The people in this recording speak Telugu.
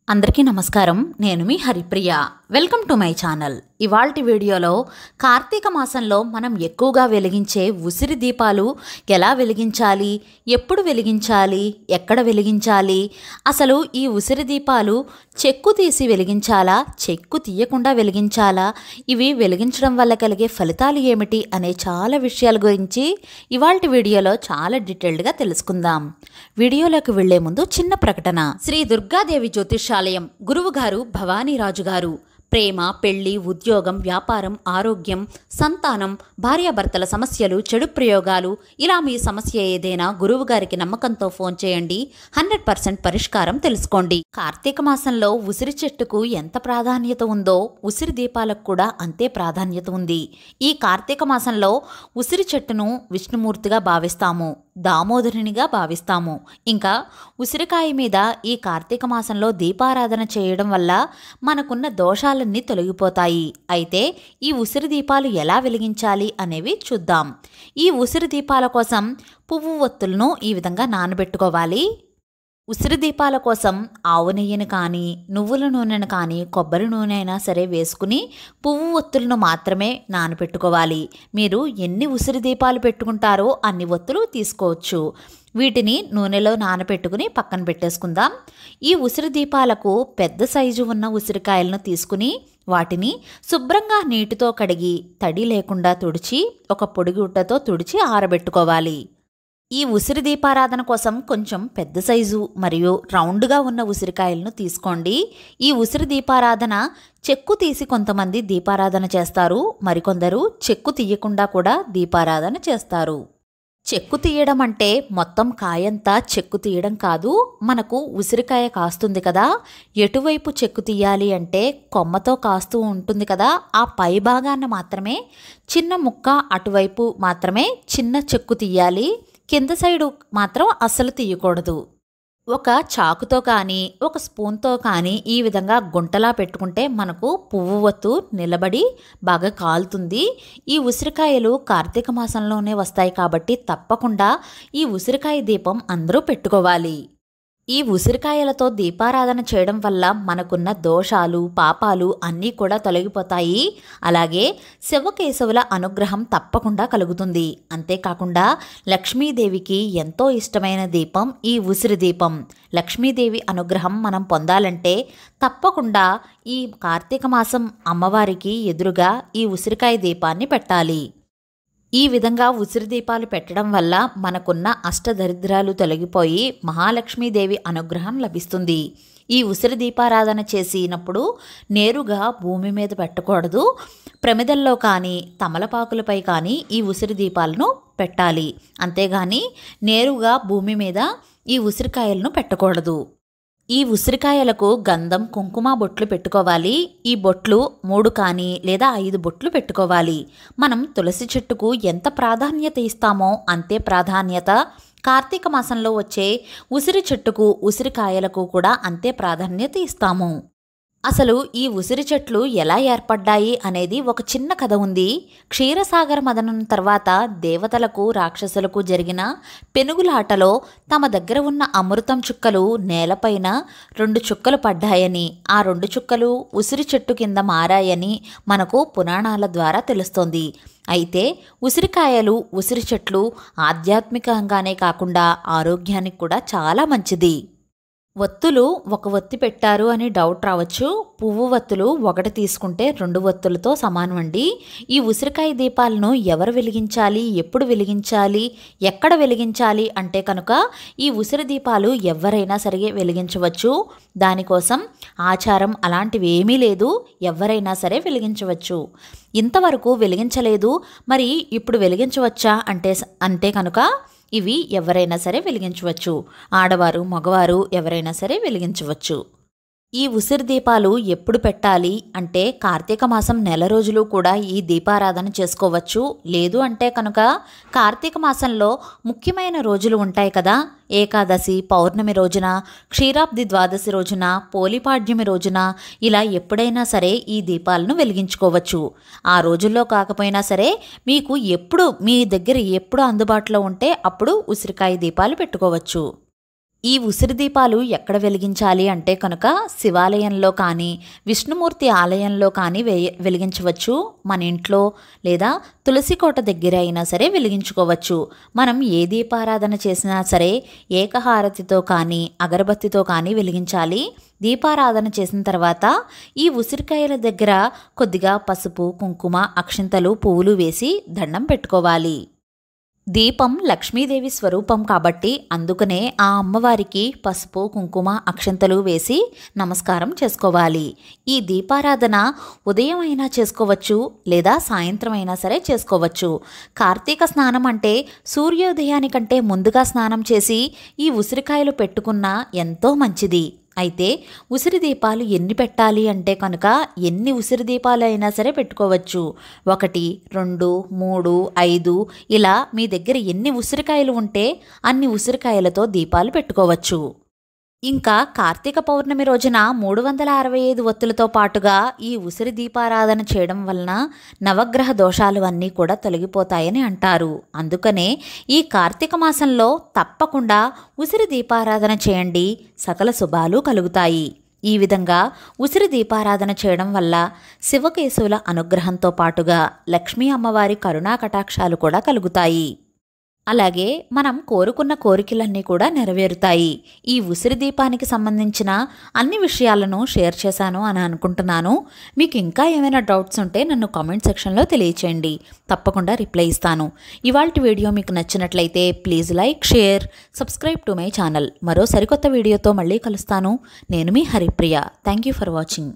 అందరికీ నమస్కారం. నేను మీ Haripriya. Welcome to my channel. ఇవాల్టి వీడియోలో కార్తీక మాసంలో మనం ఎక్కువగా వెలిగించే ఉసిరి దీపాలు ఎలా వెలిగించాలి, ఎప్పుడు వెలిగించాలి, ఎక్కడ వెలిగించాలి, అసలు ఈ ఉసిరి దీపాలు చెక్కు తీసి వెలిగించాలా, చెక్కు తీయకుండా వెలిగించాలా, ఇవి వెలిగించడం వల్ల కలిగే ఫలితాలు ఏమిటి అనే చాలా విషయాల గురించి ఇవాల్టి వీడియోలో చాలా డీటెయిల్డ్గా తెలుసుకుందాం. వీడియోలోకి వెళ్లే ముందు చిన్న ప్రకటన. శ్రీ దుర్గాదేవి జ్యోతిషాలయం గురువుగారు భవానీరాజు గారు ప్రేమ, పెళ్లి, ఉద్యోగం, వ్యాపారం, ఆరోగ్యం, సంతానం, భార్యాభర్తల సమస్యలు, చెడు ప్రయోగాలు, ఇలా మీ సమస్య ఏదైనా గురువుగారికి నమ్మకంతో ఫోన్ చేయండి. 100% పరిష్కారం తెలుసుకోండి. కార్తీక మాసంలో ఉసిరి చెట్టుకు ఎంత ప్రాధాన్యత ఉందో ఉసిరి దీపాలకు కూడా అంతే ప్రాధాన్యత ఉంది. ఈ కార్తీక మాసంలో ఉసిరి చెట్టును విష్ణుమూర్తిగా భావిస్తాము, దామోదరునిగా భావిస్తాము. ఇంకా ఉసిరికాయ మీద ఈ కార్తీక మాసంలో దీపారాధన చేయడం వల్ల మనకున్న దోషాలన్నీ తొలగిపోతాయి. అయితే ఈ ఉసిరి దీపాలు ఎలా వెలిగించాలి అనేవి చూద్దాం. ఈ ఉసిరి దీపాల కోసం పువ్వు ఒత్తులను ఈ విధంగా నానబెట్టుకోవాలి. ఉసిరి దీపాల కోసం ఆవు నెయ్యిని కానీ, నువ్వుల నూనెను కానీ, కొబ్బరి నూనె అయినా సరే వేసుకుని పువ్వు ఒత్తులను మాత్రమే నానబెట్టుకోవాలి. మీరు ఎన్ని ఉసిరి దీపాలు పెట్టుకుంటారో అన్ని ఒత్తులు తీసుకోవచ్చు. వీటిని నూనెలో నానబెట్టుకుని పక్కన పెట్టేసుకుందాం. ఈ ఉసిరి దీపాలకు పెద్ద సైజు ఉన్న ఉసిరికాయలను తీసుకుని వాటిని శుభ్రంగా నీటితో కడిగి తడి లేకుండా తుడిచి ఒక పొడిగుడ్డతో తుడిచి ఆరబెట్టుకోవాలి. ఈ ఉసిరి దీపారాధన కోసం కొంచెం పెద్ద సైజు మరియు రౌండ్గా ఉన్న ఉసిరికాయలను తీసుకోండి. ఈ ఉసిరి దీపారాధన చెక్కు తీసి కొంతమంది దీపారాధన చేస్తారు, మరికొందరు చెక్కు తీయకుండా కూడా దీపారాధన చేస్తారు. చెక్కు తీయడం అంటే మొత్తం కాయంతా చెక్కు తీయడం కాదు. మనకు ఉసిరికాయ కాస్తుంది కదా, ఎటువైపు చెక్కు తీయాలి అంటే కొమ్మతో కాస్తూ ఉంటుంది కదా, ఆ పై భాగాన్ని మాత్రమే చిన్న ముక్క అటువైపు మాత్రమే చిన్న చెక్కు తీయాలి. కింద సైడు మాత్రం అస్సలు తీయకూడదు. ఒక చాకుతో కానీ ఒక స్పూన్తో కానీ ఈ విధంగా గుంటలా పెట్టుకుంటే మనకు పువ్వు ఒత్తు నిలబడి బాగా కాలుతుంది. ఈ ఉసిరికాయలు కార్తీక మాసంలోనే వస్తాయి కాబట్టి తప్పకుండా ఈ ఉసిరికాయ దీపం అందరూ పెట్టుకోవాలి. ఈ ఉసిరికాయలతో దీపారాధన చేయడం వల్ల మనకున్న దోషాలు, పాపాలు అన్నీ కూడా తొలగిపోతాయి. అలాగే శివకేశవుల అనుగ్రహం తప్పకుండా కలుగుతుంది. అంతేకాకుండా లక్ష్మీదేవికి ఎంతో ఇష్టమైన దీపం ఈ ఉసిరి దీపం. లక్ష్మీదేవి అనుగ్రహం మనం పొందాలంటే తప్పకుండా ఈ కార్తీక మాసం అమ్మవారికి ఎదురుగా ఈ ఉసిరికాయ దీపాన్ని పెట్టాలి. ఈ విధంగా ఉసిరి దీపాలు పెట్టడం వల్ల మనకున్న అష్టదరిద్రాలు తొలగిపోయి మహాలక్ష్మీదేవి అనుగ్రహం లభిస్తుంది. ఈ ఉసిరి దీపారాధన చేసినప్పుడు నేరుగా భూమి మీద పెట్టకూడదు. ప్రమిదల్లో కానీ తమలపాకులపై కానీ ఈ ఉసిరి దీపాలను పెట్టాలి. అంతేగాని నేరుగా భూమి మీద ఈ ఉసిరికాయలను పెట్టకూడదు. ఈ ఉసిరికాయలకు గంధం, కుంకుమ బొట్లు పెట్టుకోవాలి. ఈ బొట్లు 3 కానీ లేదా 5 బొట్లు పెట్టుకోవాలి. మనం తులసి చెట్టుకు ఎంత ప్రాధాన్యత ఇస్తామో అంతే ప్రాధాన్యత కార్తీక మాసంలో వచ్చే ఉసిరి చెట్టుకు, ఉసిరికాయలకు కూడా అంతే ప్రాధాన్యత ఇస్తాము. అసలు ఈ ఉసిరి చెట్లు ఎలా ఏర్పడ్డాయి అనేది ఒక చిన్న కథ ఉంది. క్షీరసాగర మదనం తర్వాత దేవతలకు, రాక్షసులకు జరిగిన పెనుగులాటలో తమ దగ్గర ఉన్న అమృతం చుక్కలు నేలపైన 2 చుక్కలు పడ్డాయని, ఆ 2 చుక్కలు ఉసిరి చెట్టు కింద మారాయని మనకు పురాణాల ద్వారా తెలుస్తోంది. అయితే ఉసిరికాయలు, ఉసిరి చెట్లు ఆధ్యాత్మికంగానే కాకుండా ఆరోగ్యానికి కూడా చాలా మంచిది. ఒత్తులు ఒక ఒత్తి పెట్టారు అని డౌట్ రావచ్చు. పువ్వు ఒత్తులు 1 తీసుకుంటే 2 ఒత్తులతో సమానం అండి. ఈ ఉసిరికాయ దీపాలను ఎవరు వెలిగించాలి, ఎప్పుడు వెలిగించాలి, ఎక్కడ వెలిగించాలి అంటే కనుక ఈ ఉసిరి దీపాలు ఎవరైనా సరే వెలిగించవచ్చు. దానికోసం ఆచారం అలాంటివి ఏమీ లేదు, ఎవరైనా సరే వెలిగించవచ్చు. ఇంతవరకు వెలిగించలేదు, మరి ఇప్పుడు వెలిగించవచ్చా అంటే కనుక ఇవి ఎవరైనా సరే వెలిగించవచ్చు. ఆడవారు, మగవారు ఎవరైనా సరే వెలిగించవచ్చు. ఈ ఉసిరి దీపాలు ఎప్పుడు పెట్టాలి అంటే కార్తీక మాసం నెల రోజులు కూడా ఈ దీపారాధన చేసుకోవచ్చు. లేదు అంటే కనుక కార్తీక మాసంలో ముఖ్యమైన రోజులు ఉంటాయి కదా, ఏకాదశి, పౌర్ణమి రోజున, క్షీరాబ్ది ద్వాదశి రోజున, పోలిపాడ్యమి రోజున, ఇలా ఎప్పుడైనా సరే ఈ దీపాలను వెలిగించుకోవచ్చు. ఆ రోజుల్లో కాకపోయినా సరే మీకు మీ దగ్గర ఎప్పుడు అందుబాటులో ఉంటే అప్పుడు ఉసిరికాయ దీపాలు పెట్టుకోవచ్చు. ఈ ఉసిరి దీపాలు ఎక్కడ వెలిగించాలి అంటే కనుక శివాలయంలో కానీ విష్ణుమూర్తి ఆలయంలో కానీ వెలిగించవచ్చు. మన ఇంట్లో లేదా తులసి కోట దగ్గర అయినా సరే వెలిగించుకోవచ్చు. మనం ఏ దీపారాధన చేసినా సరే ఏకహారతితో కానీ అగరబత్తితో కానీ వెలిగించాలి. దీపారాధన చేసిన తర్వాత ఈ ఉసిరికాయల దగ్గర కొద్దిగా పసుపు, కుంకుమ, అక్షింతలు, పువ్వులు వేసి దండం పెట్టుకోవాలి. దీపం లక్ష్మీదేవి స్వరూపం కాబట్టి అందుకనే ఆ అమ్మవారికి పసుపు, కుంకుమ, అక్షంతలు వేసి నమస్కారం చేసుకోవాలి. ఈ దీపారాధన ఉదయం అయినా చేసుకోవచ్చు లేదా సాయంత్రం అయినా సరే చేసుకోవచ్చు. కార్తీక స్నానం అంటే సూర్యోదయానికంటే ముందుగా స్నానం చేసి ఈ ఉసిరికాయలు పెట్టుకున్నా ఎంతో మంచిది. అయితే ఉసిరి దీపాలు ఎన్ని పెట్టాలి అంటే కనుక ఎన్ని ఉసిరి దీపాలు అయినా సరే పెట్టుకోవచ్చు. 1, 2, 3, 5 ఇలా మీ దగ్గర ఎన్ని ఉసిరికాయలు ఉంటే అన్ని ఉసిరికాయలతో దీపాలు పెట్టుకోవచ్చు. ఇంకా కార్తీక పౌర్ణమి రోజున 365 ఒత్తులతో పాటుగా ఈ ఉసిరి దీపారాధన చేయడం వలన నవగ్రహ దోషాలు అన్నీ కూడా తొలగిపోతాయని అంటారు. అందుకనే ఈ కార్తీక మాసంలో తప్పకుండా ఉసిరి దీపారాధన చేయండి, సకల శుభాలు కలుగుతాయి. ఈ విధంగా ఉసిరి దీపారాధన చేయడం వల్ల శివకేశవుల అనుగ్రహంతో పాటుగా లక్ష్మీ అమ్మవారి కరుణా కటాక్షాలు కూడా కలుగుతాయి. అలాగే మనం కోరుకున్న కోరికలన్నీ కూడా నెరవేరుతాయి. ఈ ఉసిరి దీపానికి సంబంధించిన అన్ని విషయాలను షేర్ చేశాను అని అనుకుంటున్నాను. మీకు ఇంకా ఏమైనా డౌట్స్ ఉంటే నన్ను కామెంట్ సెక్షన్లో తెలియచేయండి, తప్పకుండా రిప్లై ఇస్తాను. ఇవాల్టి వీడియో మీకు నచ్చినట్లయితే please like, share, subscribe to my channel. మరో సరికొత్త వీడియోతో మళ్ళీ కలుస్తాను. నేను మీ Haripriya. Thank you for watching.